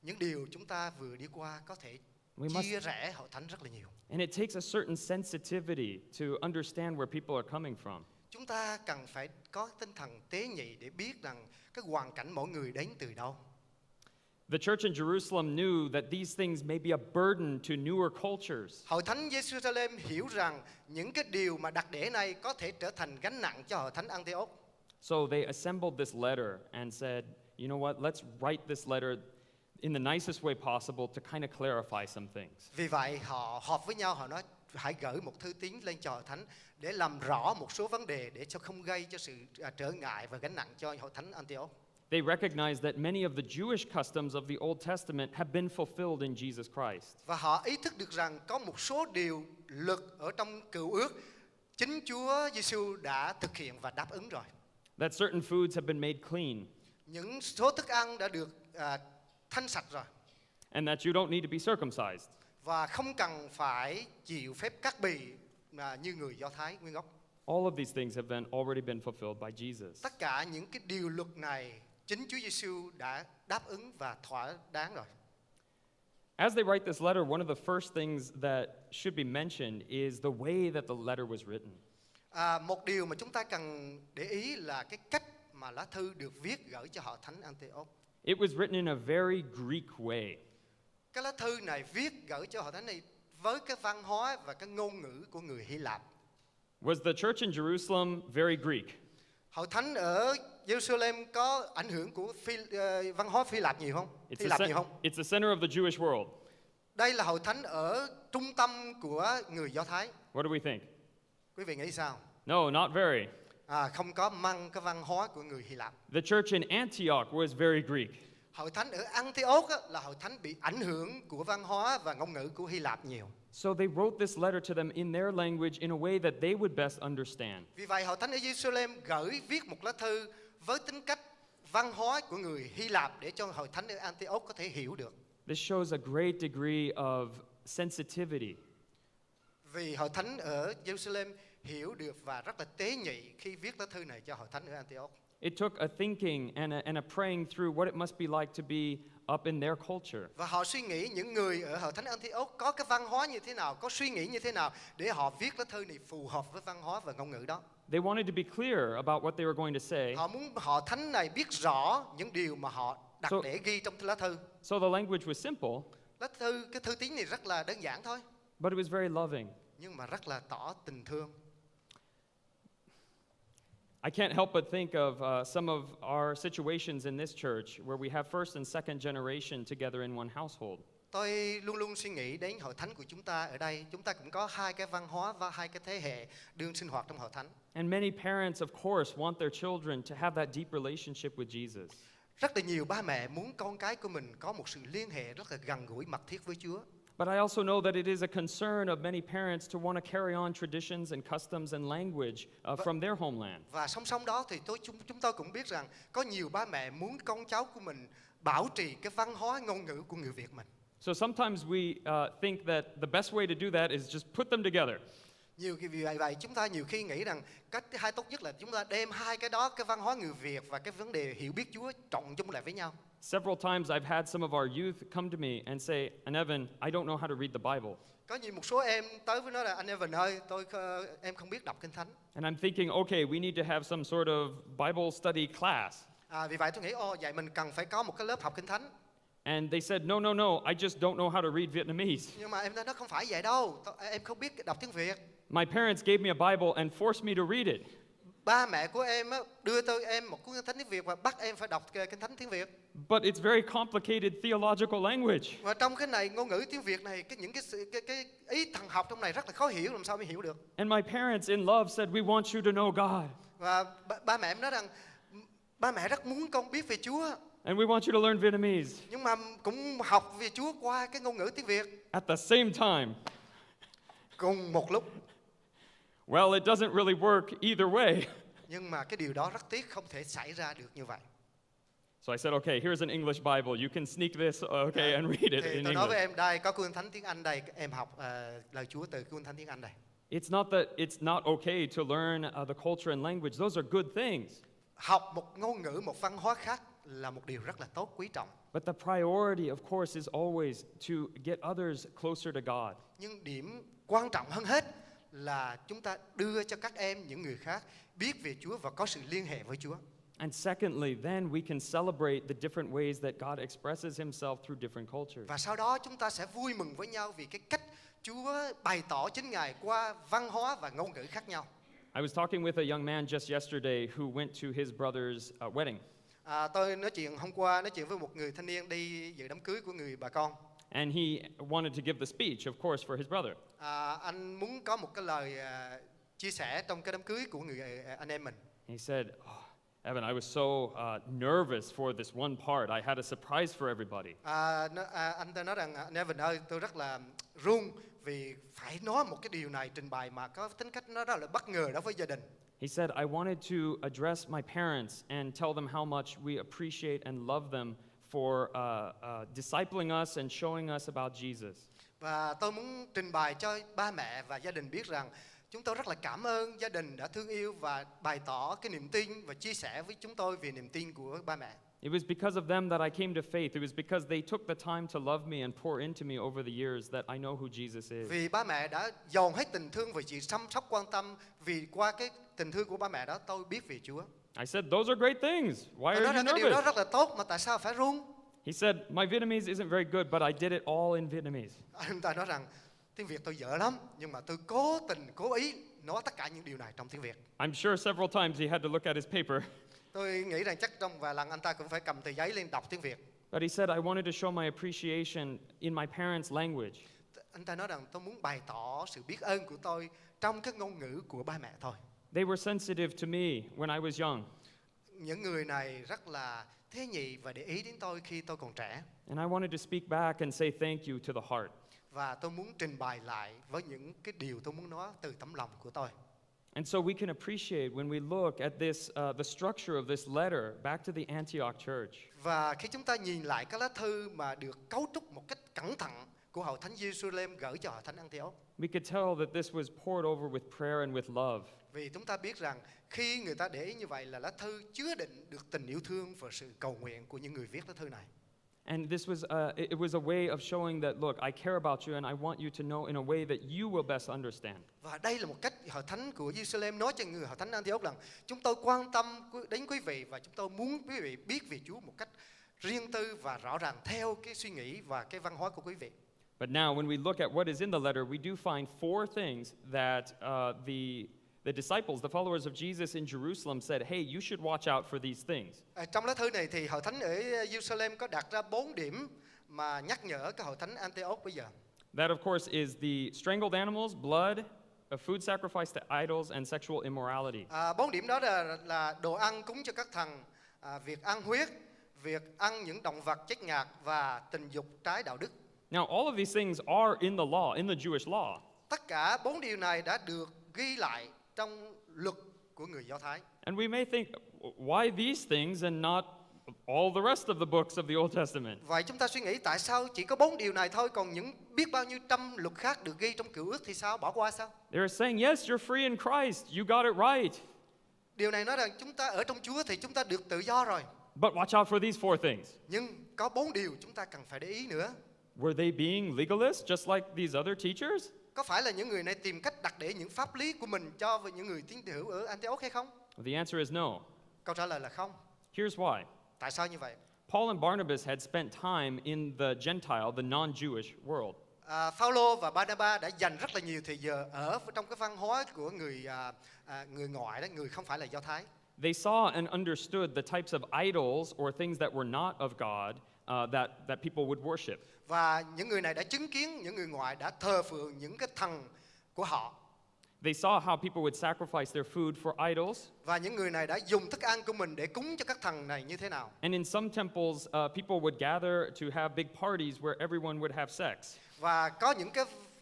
Những điều chúng ta vừa đi qua có thể chia rẽ hội thánh rất là nhiều. And it takes a certain sensitivity to understand where people are coming from. Chúng ta cần phải có tinh thần tế nhị để biết rằng cái hoàn cảnh mỗi người đến từ đâu. The church in Jerusalem knew that these things may be a burden to newer cultures. Hội thánh Jerusalem hiểu rằng những cái điều mà đặc để này có thể trở thành gánh nặng cho hội thánh Antioch. So they assembled this letter and said, you know what, let's write this letter in the nicest way possible to kind of clarify some things. Vì vậy họ họp với nhau, họ nói hãy gửi một thư tín lên cho hội thánh để làm rõ một số vấn đề để cho không gây cho sự trở ngại và gánh nặng cho hội thánh Antioch. They recognized that many of the Jewish customs of the Old Testament have been fulfilled in Jesus Christ. Và họ ý thức được rằng có một số điều luật ở trong Cựu Ước chính Chúa Giêsu đã thực hiện và đáp ứng rồi. That certain foods have been made clean. Những số thức ăn đã được thanh sạch rồi. And that you don't need to be circumcised. Và không cần phải chịu phép cắt bì như người Do Thái nguyên gốc. All of these things have already been fulfilled by Jesus. Tất cả những cái điều luật này chính Chúa Giêsu đã đáp ứng và thỏa đáng rồi. As they write this letter, one of the first things that should be mentioned is the way that the letter was written. Một điều mà chúng ta cần để ý là cái cách mà lá thư được viết gửi cho họ thánh Antioch. It was written in a very Greek way. Cái lá thư này viết gửi cho họ thánh này với cái văn hóa và cái ngôn ngữ của người Hy Lạp. Was the church in Jerusalem very Greek? Hội thánh ở Jerusalem có ảnh hưởng của văn hóa Hy Lạp nhiều không? Hy Lạp nhiều không? It's the center of the Jewish world. Đây là hội thánh ở trung tâm của người Do Thái. What do we think? Quý vị nghĩ sao? No, not very. Không có mang cái văn hóa của người Hy Lạp. The church in Antioch was very Greek. Hội thánh ở Antioch là hội thánh bị ảnh hưởng của văn hóa và ngôn ngữ của Hy Lạp nhiều. So they wrote this letter to them in their language in a way that they would best understand. Vì vậy hội thánh ở Jerusalem viết một lá thư với tính cách văn hóa của người Hy Lạp để cho hội thánh ở Antioch có thể hiểu được. This shows a great degree of sensitivity. Vì hội thánh ở Jerusalem hiểu được và rất là tế nhị khi viết lá thư này cho hội thánh ở Antioch. It took a thinking and a praying through what it must be like to be up in their culture. Và họ suy nghĩ những người ở hội thánh Antioch có cái văn hóa như thế nào, có suy nghĩ như thế nào để họ viết lá thư này phù hợp với văn hóa và ngôn ngữ đó. They wanted to be clear about what they were going to say. Họ muốn họ thánh này biết rõ những điều mà họ đặt để ghi trong lá thư. So the language was simple. Cái thư tín này rất là đơn giản thôi. But it was very loving. Nhưng mà rất là tỏ tình thương. I can't help but think of some of our situations in this church where we have first and second generation together in one household. Tôi luôn luôn suy nghĩ đến hội thánh của chúng ta ở đây. Chúng ta cũng có hai cái văn hóa và hai cái thế hệ đương sinh hoạt trong hội thánh. And many parents, of course, want their children to have that deep relationship with Jesus. Rất là nhiều ba mẹ muốn con cái của mình có một sự liên hệ rất là gần gũi mật thiết với Chúa. But I also know that it is a concern of many parents to want to carry on traditions and customs and language from their homeland. Và song song đó thì chúng tôi cũng biết rằng có nhiều ba mẹ muốn con cháu của mình bảo trì cái văn hóa ngôn ngữ của người Việt mình. So sometimes we think that the best way to do that is just put them together. Vì vậy chúng ta nhiều khi nghĩ rằng cách hai tốt nhất là chúng ta đem hai cái đó, cái văn hóa người Việt và cái vấn đề hiểu biết Chúa trộn chung lại với nhau. Several times I've had some of our youth come to me and say, "And Evan, I don't know how to read the Bible." Có một số em tới với nó là anh Evan ơi, em không biết đọc kinh thánh. And I'm thinking, okay, we need to have some sort of Bible study class. Vì vậy tôi nghĩ vậy mình cần phải có một cái lớp học kinh thánh. And they said, no, I just don't know how to read Vietnamese. Nhưng mà em nói nó không phải vậy đâu, em không biết đọc tiếng Việt. My parents gave me a Bible and forced me to read it. Ba mẹ của em đưa tôi em một cuốn kinh thánh tiếng Việt và bắt em phải đọc kinh thánh tiếng Việt. But it's very complicated theological language. Và trong cái này ngôn ngữ tiếng Việt này những cái ý thần học trong này rất là khó hiểu, làm sao mới hiểu được. And my parents in love said, we want you to know God. Và ba mẹ em nói rằng ba mẹ rất muốn con biết về Chúa. And we want you to learn Vietnamese. Nhưng mà cũng học về Chúa qua cái ngôn ngữ tiếng Việt. At the same time. Cùng một lúc. Well, it doesn't really work either way. Nhưng mà cái điều đó rất tiếc không thể xảy ra được như vậy. So I said, okay, here's an English Bible. You can sneak this, okay, and read it Thì in tôi nói với English. em đây có cuốn thánh tiếng Anh đây, em học lời Chúa từ cuốn thánh tiếng Anh đây. It's not that it's not okay to learn the culture and language. Those are good things. Học một ngôn ngữ, một văn hóa khác là một điều rất là tốt, quý trọng. But the priority, of course, is always to get others closer to God. Nhưng điểm quan trọng hơn hết là chúng ta đưa cho các em, những người khác biết về Chúa và có sự liên hệ với Chúa. And secondly, then we can celebrate the different ways that God expresses himself through different cultures. Và sau đó chúng ta sẽ vui mừng với nhau vì cái cách Chúa bày tỏ chính Ngài qua văn hóa và ngôn ngữ khác nhau. I was talking with a young man just yesterday who went to his brother's wedding. Tôi hôm qua nói chuyện với một người thanh niên đi dự đám cưới của người bà con. And he wanted to give the speech, of course, for his brother. Anh muốn có một cái lời chia sẻ trong cái đám cưới của người anh em mình. He said, Evan, I was so nervous for this one part. I had a surprise for everybody. Anh ta nói rằng, anh Evan ơi, tôi rất là run vì phải nói một cái điều này, trình bày mà có tính cách nó rất là bất ngờ đối với gia đình. He said, I wanted to address my parents and tell them how much we appreciate and love them for discipling us and showing us about Jesus. Và tôi muốn trình bày cho ba mẹ và gia đình biết rằng chúng tôi rất là cảm ơn gia đình đã thương yêu và bày tỏ cái niềm tin và chia sẻ với chúng tôi về niềm tin của ba mẹ. It was because of them that I came to faith. It was because they took the time to love me and pour into me over the years that I know who Jesus is. Vì ba mẹ đã dồn hết tình thương về chị, chăm sóc quan tâm. Vì qua cái tình thương của ba mẹ đó, tôi biết về Chúa. I said, those are great things. Why Tôi nói are rằng you cái điều đó nervous? rất là tốt, mà tại sao phải run? He said, my Vietnamese isn't very good, but I did it all in Vietnamese. Anh ta nói rằng tiếng Việt tôi dở lắm, nhưng mà tôi cố ý nói tất cả những điều này trong tiếng Việt. I'm sure several times he had to look at his paper. Tôi nghĩ rằng chắc trong vài lần anh ta cũng phải cầm tờ giấy lên đọc tiếng Việt. But he said, I wanted to show my appreciation in my parents' language. Anh ta nói rằng tôi muốn bày tỏ sự biết ơn của tôi trong cái ngôn ngữ của ba mẹ thôi. They were sensitive to me when I was young. Những người này rất là tế nhị và để ý đến tôi khi tôi còn trẻ. And I wanted to speak back and say thank you to the heart. Và tôi muốn trình bày lại với những cái điều tôi muốn nói từ tấm lòng của tôi. And so we can appreciate when we look at this, the structure of this letter back to the Antioch church. Và khi chúng ta nhìn lại cái lá thư mà được cấu trúc một cách cẩn thận của Hội Thánh Giê-ru-sa-lem gửi cho Hội Thánh Antioch, We could tell that this was poured over with prayer and with love. vì chúng ta biết rằng khi người ta để ý như vậy là lá thư chứa đựng được tình yêu thương và sự cầu nguyện của những người viết lá thư này. And this was it was a way of showing that, look, I care about you and I want you to know in a way that you will best understand. Và đây là một cách Hội Thánh của Giê-ru-sa-lem nói cho người Hội Thánh Antioch rằng chúng tôi quan tâm đến quý vị và chúng tôi muốn quý vị biết về Chúa một cách riêng tư và rõ ràng theo cái suy nghĩ và cái văn hóa của quý vị. But now when we look at what is in the letter, we do find four things that the disciples, the followers of Jesus in Jerusalem said, hey, you should watch out for these things. Trong lá thư này thì Hội Thánh ở Giê-ru-sa-lem có đặt ra 4 điểm mà nhắc nhở cái Hội Thánh Antioch bây giờ. That, of course, is the strangled animals, blood, a food sacrifice to idols, and sexual immorality. 4 điểm đó là đồ ăn cúng cho các thần, việc ăn huyết, việc ăn những động vật chết ngạt và tình dục trái đạo đức. Now, all of these things are in the law, in the Jewish law. Tất cả 4 điều này đã được ghi lại trong luật của người Do Thái. And we may think, why these things and not all the rest of the books of the Old Testament? Vậy chúng ta suy nghĩ tại sao chỉ có 4 điều này thôi, còn những biết bao nhiêu trăm luật khác được ghi trong Cựu Ước thì sao, bỏ qua sao? They're saying, yes, you're free in Christ. You got it right. Điều này nói rằng chúng ta ở trong Chúa thì chúng ta được tự do rồi. But watch out for these four things. Nhưng có 4 điều chúng ta cần phải để ý nữa. Were they being legalists just like these other teachers? Có phải là những người này tìm cách đặt để những pháp lý của mình cho những người tín hữu ở Antioch hay không? The answer is no. Câu trả lời là không. Here's why. Tại sao như vậy? Paul and Barnabas had spent time in the Gentile, the non-Jewish world. Phaolô và Barnabas đã dành rất là nhiều thời giờ ở trong cái văn hóa của người ngoại đó, người không phải là Do Thái. They saw and understood the types of idols or things that were not of God that people would worship. Và những người này đã chứng kiến những người ngoại đã thờ phượng những cái thần của họ. They saw how people would sacrifice their food for idols. Và những người này đã dùng thức ăn của mình để cúng cho các thần này như thế nào. And in some temples, people would gather to have big parties where everyone would have sex. Và có những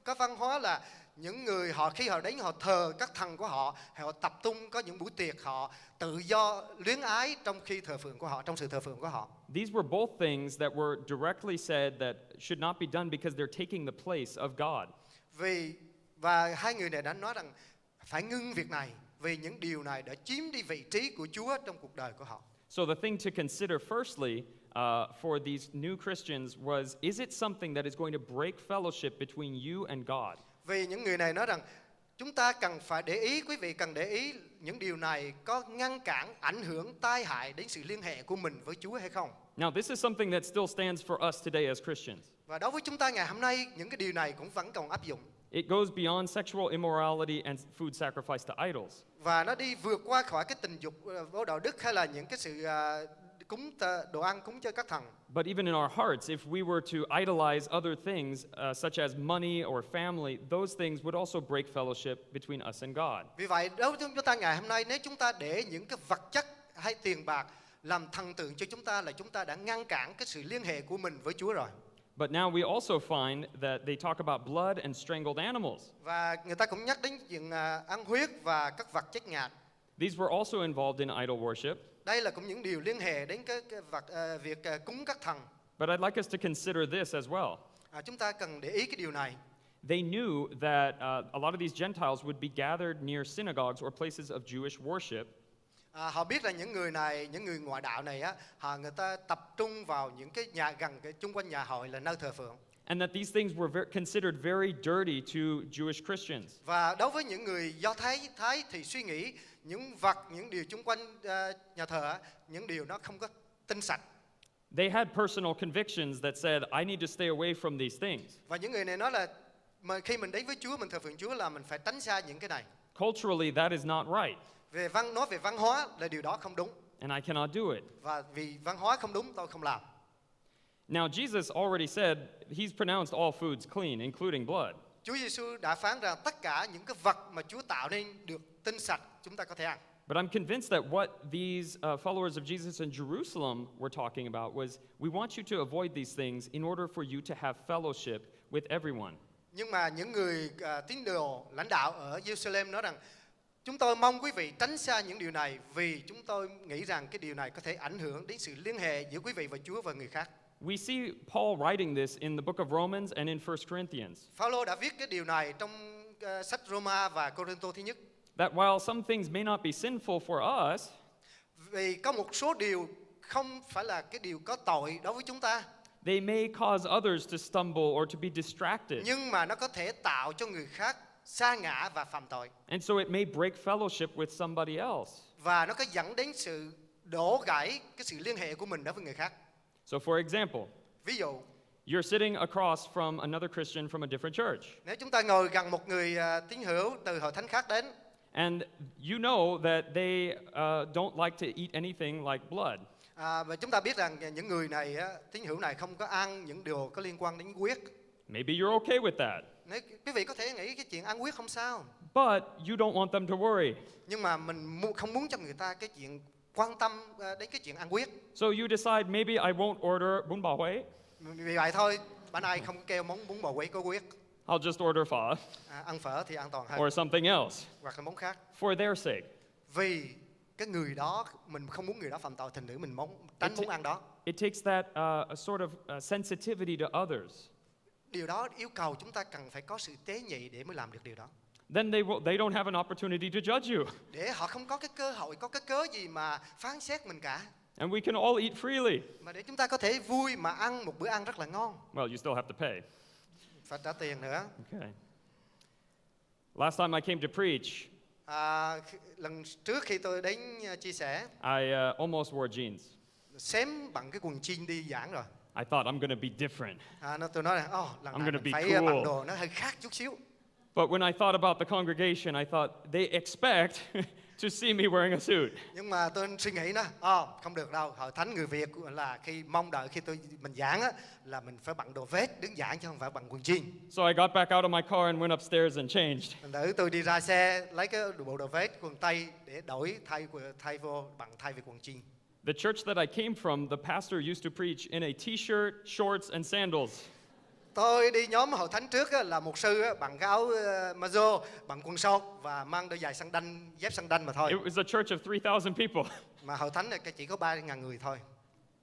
cái văn hóa là những người khi họ đến họ thờ các thần của họ, họ tập trung có những buổi tiệc, họ tự do luyến ái trong khi thờ phượng của họ, trong sự thờ phượng của họ. These were both things that were directly said that should not be done because they're taking the place of God. Và hai người này đã nói rằng phải ngưng việc này vì những điều này đã chiếm đi vị trí của Chúa trong cuộc đời của họ. So the thing to consider firstly for these new Christians was, is it something that is going to break fellowship between you and God? Vì những người này nói rằng chúng ta cần phải để ý, quý vị cần để ý những điều này có ngăn cản, ảnh hưởng, tai hại đến sự liên hệ của mình với Chúa hay không. Now, this is something that still stands for us today as Christians. Và đối với chúng ta ngày hôm nay, những cái điều này cũng vẫn còn áp dụng. It goes beyond sexual immorality and food sacrifice to idols. Và nó đi vượt qua khỏi cái tình dục vô đạo đức hay là những cái sự đồ ăn cúng cho các thần. But even in our hearts, if we were to idolize other things, such as money or family, those things would also break fellowship between us and God. Vì vậy, đối với chúng ta ngày hôm nay, nếu chúng ta để những cái vật chất hay tiền bạc làm thần tượng cho chúng ta, là chúng ta đã ngăn cản cái sự liên hệ của mình với Chúa rồi. But now we also find that they talk about blood and strangled animals. Và người ta cũng nhắc đến chuyện ăn huyết và các vật chết ngạt. These were also involved in idol worship. Đây là cũng những điều liên hệ đến cái việc cúng các thần. But I'd like us to consider this as well. Chúng ta cần để ý cái điều này. They knew that a lot of these Gentiles would be gathered near synagogues or places of Jewish worship. Họ biết là những người này, những người ngoại đạo này á, người ta tập trung vào những cái nhà gần cái chung quanh nhà hội là nơi thờ phượng. And that these things were considered very dirty to Jewish Christians. Và đối với những người Do Thái thì suy nghĩ những vật, những điều chung quanh nhà thờ á, những điều nó không có tinh sạch. They had personal convictions that said, I need to stay away from these things. Và những người này nói là khi mình đến với Chúa, mình thờ phượng Chúa là mình phải tránh xa những cái này. Culturally, that is not right, Nói về văn hóa là điều đó không đúng. and I cannot do it. Và vì văn hóa không đúng, tôi không làm. Now, Jesus already said he's pronounced all foods clean, including blood. Chúa Giêsu đã phán rằng tất cả những cái vật mà Chúa tạo nên được tinh sạch, chúng ta có thể ăn. But I'm convinced that what these followers of Jesus in Jerusalem were talking about was, we want you to avoid these things in order for you to have fellowship with everyone. Nhưng mà những người tín đồ lãnh đạo ở Jerusalem nói rằng chúng tôi mong quý vị tránh xa những điều này vì chúng tôi nghĩ rằng cái điều này có thể ảnh hưởng đến sự liên hệ giữa quý vị và Chúa và người khác. We see Paul writing this in the book of Romans and in 1 Corinthians. Phaolô đã viết cái điều này trong sách Roma và Cô-rinh-tô thứ nhất. That while some things may not be sinful for us, Vì có một số điều không phải là cái điều có tội đối với chúng ta, they may cause others to stumble or to be distracted. nhưng mà nó có thể tạo cho người khác sa ngã và phạm tội. And so it may break fellowship with somebody else. Và nó có dẫn đến sự đổ gãy cái sự liên hệ của mình đối với người khác. So for example, Ví dụ, you're sitting across from another Christian from a different church, nếu chúng ta ngồi gần một người tín hữu từ hội thánh khác đến, and you know that they don't like to eat anything like blood. và chúng ta biết rằng những người này, tín hữu này không có ăn những điều có liên quan đến huyết. Maybe you're okay with that, Nếu quý vị có thể nghĩ cái chuyện ăn huyết không sao, but you don't want them to worry. nhưng mà mình không muốn cho người ta cái chuyện quan tâm đến cái chuyện ăn huyết. So you decide, maybe I won't order bún bò Huế. Vì vậy thôi, bữa nay không kêu món bún bò Huế có huyết. I'll just order pho Ăn phở thì an toàn hơn, or something else hoặc là món khác. for their sake. Vì cái người đó, mình không muốn người đó phạm tội, thành thử mình tránh muốn ăn đó. It takes that a sort of sensitivity to others. Điều đó yêu cầu chúng ta cần phải có sự tế nhị để mới làm được điều đó. Then they don't have an opportunity to judge you, Để họ không có cái cơ hội, có cái cớ gì mà phán xét mình cả. and we can all eat freely. Mà để chúng ta có thể vui mà ăn một bữa ăn rất là ngon. Well, you still have to pay. Phải trả tiền nữa. Okay. Last time I came to preach, Lần trước khi tôi đến chia sẻ, I almost wore jeans. xém bằng cái quần jean đi giảng rồi. I thought I'm going to be different. Tôi nói là lần I'm này gonna mình be phải cool. mặc đồ nó hơi khác chút xíu. But when I thought about the congregation, I thought they expect to see me wearing a suit. Nhưng mà tôi suy nghĩ nó, không được đâu. Hội thánh người Việt là khi mong đợi khi mình giảng á, là mình phải bận đồ vest đứng giảng chứ không phải bằng quần jean. So I got back out of my car and went upstairs and changed. Thành thử tôi đi ra xe lấy cái bộ đồ vest quần tây để đổi thay vì quần jean. The church that I came from, the pastor used to preach in a t-shirt, shorts, and sandals. Tôi đi nhóm hội thánh trước á, là mục sư á, bằng cái áo mazo, bằng quần sọt và mang đôi giày dép xăng đanh mà thôi. It was a church of 3,000 people. Mà hội thánh này chỉ có 3.000 người thôi.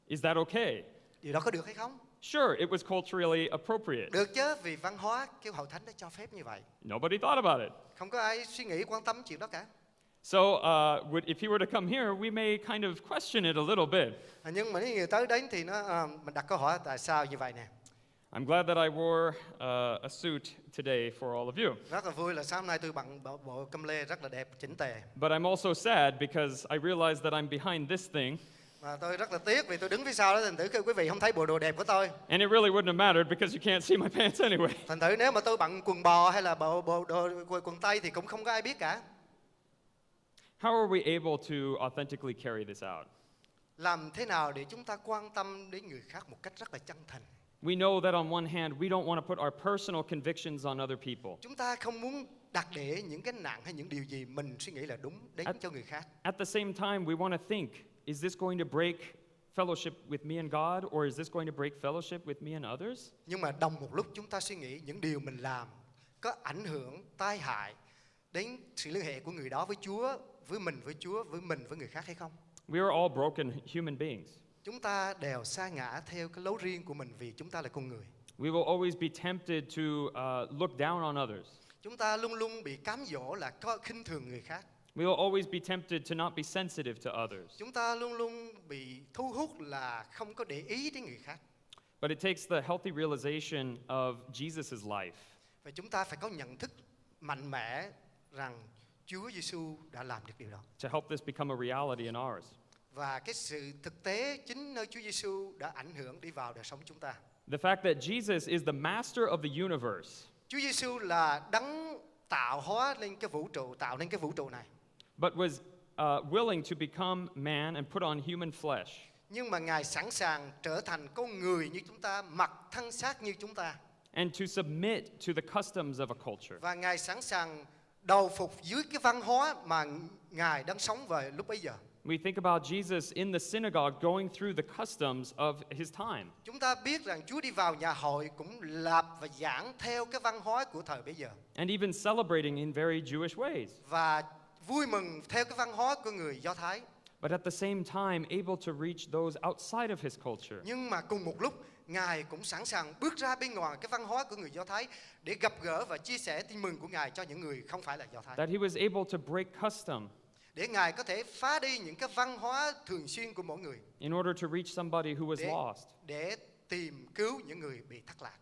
Is that okay? Điều đó có được hay không? Sure, it was culturally appropriate. Được chứ, vì văn hóa cái hội thánh đã cho phép như vậy. Nobody thought about it. Không có ai suy nghĩ quan tâm chuyện đó cả. So if he were to come here, we may kind of question it a little bit. Nhưng mà những người tới đến thì mình đặt câu hỏi tại sao như vậy nè. I'm glad that I wore a suit today for all of you. Rất là vui là sáng hôm nay tôi bận bộ căm lê rất là đẹp, chỉnh tề. But I'm also sad because I realized that I'm behind this thing, Và tôi rất là tiếc vì tôi đứng phía sau đó, thành thử quý vị không thấy bộ đồ đẹp của tôi. and it really wouldn't have mattered because you can't see my pants anyway. Thành thử nếu mà tôi bận quần bò hay là quần tây thì cũng không có ai biết cả. How are we able to authentically carry this out? Làm thế nào để chúng ta quan tâm đến người khác một cách rất là chân thành? We know that on one hand, we don't want to put our personal convictions on other people. Chúng ta không muốn đặt để những cái nặng hay những điều gì mình suy nghĩ là đúng đến cho người khác. At the same time, we want to think, is this going to break fellowship with me and God, or is this going to break fellowship with me and others? Nhưng mà đồng một lúc chúng ta suy nghĩ những điều mình làm có ảnh hưởng tai hại đến sự liên hệ của người đó với Chúa, với mình với Chúa, với mình với người khác hay không? We are all broken human beings. Chúng ta đều sa ngã theo cái lối riêng của mình vì chúng ta là con người. We will always be tempted to look down on others. Chúng ta luôn luôn bị cám dỗ là khinh thường người khác. We We will always be tempted to not be sensitive to others. Chúng ta luôn luôn bị thu hút là không có để ý đến người khác. But it takes the healthy realization of Jesus' life Và chúng ta phải có nhận thức mạnh mẽ rằng Chúa Giêsu đã làm được điều đó. to help this become a reality in ours. Và cái sự thực tế chính nơi Chúa Giêsu đã ảnh hưởng đi vào đời sống chúng ta. The fact that Jesus is the master of the universe, Chúa Giêsu là đấng tạo hóa lên cái vũ trụ, tạo nên cái vũ trụ này. but was willing to become man and put on human flesh, Nhưng mà Ngài sẵn sàng trở thành con người như chúng ta, mặc thân xác như chúng ta. and to submit to the customs of a culture. Và Ngài sẵn sàng đầu phục dưới cái văn hóa mà Ngài đang sống về lúc bấy giờ. We think about Jesus in the synagogue going through the customs of his time. Chúng ta biết rằng Chúa đi vào nhà hội cũng lập và giảng theo cái văn hóa của thời bấy giờ. And even celebrating in very Jewish ways. Và vui mừng theo cái văn hóa của người Do Thái. But at the same time, able to reach those outside of his culture. Nhưng mà cùng một lúc, Ngài cũng sẵn sàng bước ra bên ngoài cái văn hóa của người Do Thái để gặp gỡ và chia sẻ tin mừng của Ngài cho những người không phải là Do Thái. That he was able to break custom Để Ngài có thể phá đi những cái văn hóa thường xuyên của mỗi người. in order to reach somebody who was lost. Để tìm cứu những người bị thất lạc.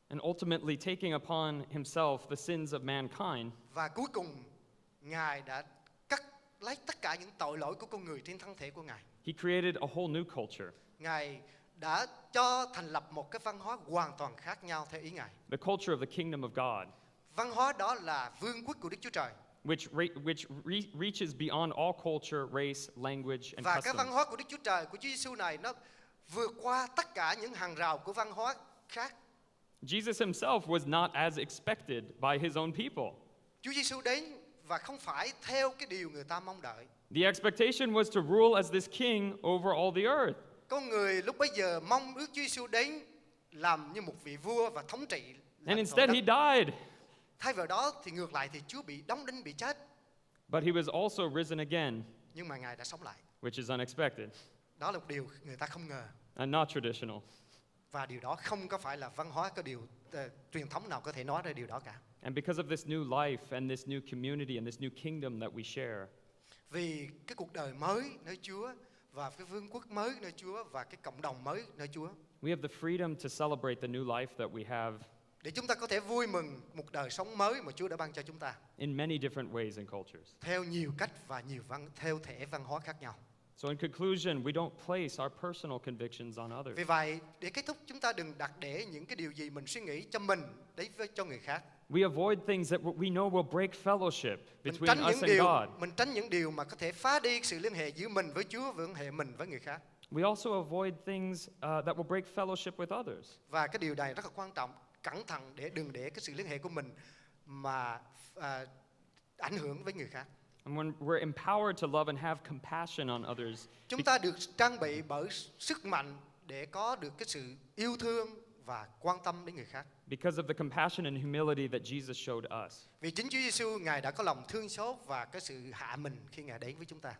And ultimately taking upon himself the sins of mankind. Và cuối cùng, Ngài đã cắt lấy tất cả những tội lỗi của con người trên thân thể của Ngài. He created a whole new culture. Ngài đã cho thành lập một cái văn hóa hoàn toàn khác nhau theo ý Ngài. The culture of the kingdom of God. Văn hóa đó là vương quốc của Đức Chúa Trời. Which reaches beyond all culture, race, language, and Và cái văn customs. hóa của Đức Chúa Trời, của Chúa Giêsu này, nó vượt qua tất cả những hàng rào của văn hóa khác. Jesus himself was not as expected by his own people. Chúa Giêsu đến và không phải theo cái điều người ta mong đợi. The expectation was to rule as this king over all the earth. Con người lúc bấy giờ mong ước Chúa Giêsu đến làm như một vị vua và thống trị. And instead he died. Thay vào đó thì ngược lại thì Chúa bị đóng đinh, bị chết. But he was also risen again, Nhưng mà Ngài đã sống lại. which is unexpected Đó là một điều người ta không ngờ. and not traditional. Và điều đó không có phải là văn hóa, có điều truyền thống nào có thể nói ra điều đó cả. And because of this new life and this new community and this new kingdom that we share, Vì cái cuộc đời mới nơi Chúa và cái vương quốc mới nơi Chúa và cái cộng đồng mới nơi Chúa, we have the freedom to celebrate the new life that we have để chúng ta có thể vui mừng một đời sống mới mà Chúa đã ban cho chúng ta in many different ways and cultures. theo nhiều cách và theo thể văn hóa khác nhau. So in conclusion, we don't place our personal convictions on others. Vì vậy, để kết thúc, chúng ta đừng đặt để những cái điều gì mình suy nghĩ cho mình đấy với cho người khác. We avoid things that we know will break fellowship between us and God. Mình tránh những điều mà có thể phá đi sự liên hệ giữa mình với Chúa và liên hệ mình với người khác. We also avoid things that will break fellowship with others. Và cái điều này rất là quan trọng, cẩn thận để đừng để cái sự liên hệ của mình mà ảnh hưởng với người khác. And when we're empowered to love and have compassion on others, Chúng ta được trang bị bởi sức mạnh để có được cái sự yêu thương và quan tâm đến người khác. because of the compassion and humility that Jesus showed us. Vì chính Chúa Giêsu, Ngài đã có lòng thương xót và cái sự hạ mình khi Ngài đến với chúng ta.